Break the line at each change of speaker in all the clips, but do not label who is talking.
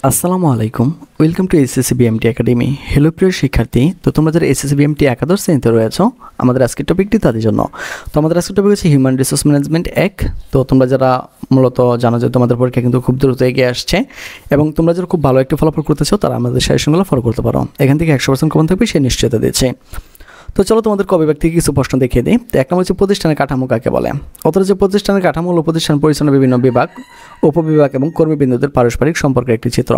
আসসালামু আলাইকুম, welcome to SSC BMT academy. Hello প্রিয় শিক্ষার্থী, তো তোমরা যারা এসএসসি বিএমটি একাদশ শ্রেণীতে রয়েছো, আমাদের আজকের টপিকটি তাদের জন্য। তো আমাদের আজকের টপিক হচ্ছে হিউম্যান রিসোর্স ম্যানেজমেন্ট 1। তো তোমরা যারা মূলত জানো যে তোমাদের পরীক্ষা কিন্তু খুব দ্রুত এগিয়ে আসছে এবং তোমরা যারা খুব ভালো একটি ফলাফল করতেছো তারা আমাদের সাজেশনগুলো ফলো করতে পারো। এখান থেকে 100% কমন থাকবে সেই নিশ্চয়তা দিচ্ছে। তো চলো তোমাদের কবিভাগ থেকে কিছু প্রশ্ন দেখিয়ে দিই। তো এক নম্বর হচ্ছে প্রতিষ্ঠানের কাঠামো কাকে বলে। অথবা যে প্রতিষ্ঠানের কাঠামো হলো প্রতিষ্ঠান পরিচালনার বিভিন্ন বিভাগ, উপবিভাগ এবং কর্মীবৃন্দদের পারস্পরিক সম্পর্কের একটি চিত্র।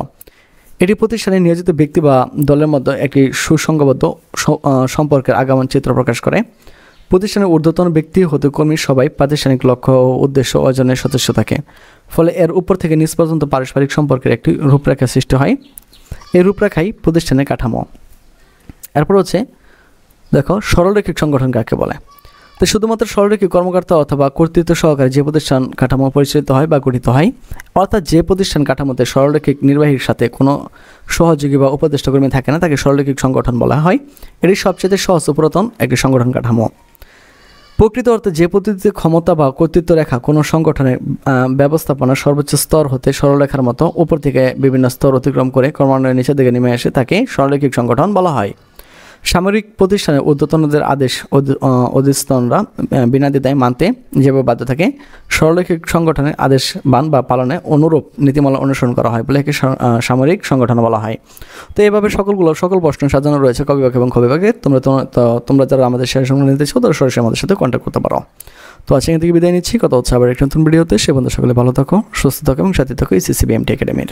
এটি প্রতিষ্ঠানে নিয়োজিত ব্যক্তি বা দলের মধ্যে একটি সুসংবদ্ধ সম্পর্কের আগমন চিত্র প্রকাশ করে। প্রতিষ্ঠানের ঊর্ধ্বতন ব্যক্তি হতে কর্মী সবাই প্রাতিষ্ঠানিক লক্ষ্য ও উদ্দেশ্য অর্জনের সদস্য থাকে, ফলে এর উপর থেকে নিচ পর্যন্ত পারস্পরিক সম্পর্কের একটি রূপরেখা সৃষ্টি হয়। এই রূপরেখাই প্রতিষ্ঠানের কাঠামো। এরপর হচ্ছে দেখো সরলরৈখিক সংগঠন কাকে বলে। তো শুধুমাত্র সরলরৈখিক কর্মকর্তা অথবা কর্তৃত্ব সহকারে যে প্রতিষ্ঠান কাঠামো পরিচালিত হয় বা গঠিত হয়, অর্থাৎ যে প্রতিষ্ঠান কাঠামোতে সরলরৈখিক নির্বাহীর সাথে কোনো সহযোগী বা উপদেষ্টা কর্মী থাকে না, তাকে সরলরৈখিক সংগঠন বলা হয়। এটি সবচেয়ে সহজ ও পুরাতন একটি সংগঠন কাঠামো। প্রকৃত অর্থে যে পদ্ধতিতে ক্ষমতা বা কর্তৃত্ব রেখা কোনো সংগঠনের ব্যবস্থাপনার সর্বোচ্চ স্তর হতে সরলরেখার মতো উপর থেকে বিভিন্ন স্তর অতিক্রম করে ক্রমান্বয়ে নিচের দিকে নেমে আসে, তাকে সরলরৈখিক সংগঠন বলা হয়। সামরিক প্রতিষ্ঠানের ঊর্ধ্বতনদের আদেশ অধীনস্থরা বিনা দ্বিধায় মানতে যেভাবে বাধ্য থাকে, সরলরৈখিক সংগঠনের আদেশ বান বা পালনে অনুরূপ নীতিমালা অনুসরণ করা হয় বলে একে সামরিক সংগঠন বলা হয়। তো এইভাবে সকল প্রশ্ন সাজানো রয়েছে কবিভাগ এবং খবিভাগে। তোমরা যারা আমাদের সাজেশন নিতে চাও তারা সরাসরি আমাদের সাথে কন্ট্যাক্ট করতে পারো। তো আজকে এখান থেকে বিদায় নিচ্ছি, কথা হচ্ছে আবার একটা নতুন ভিডিওতে। সে বন্ধু সকলে ভালো থাকো, সুস্থ থাকো এবং সাথে থাকো এসএসসি বিএমটি একাডেমির।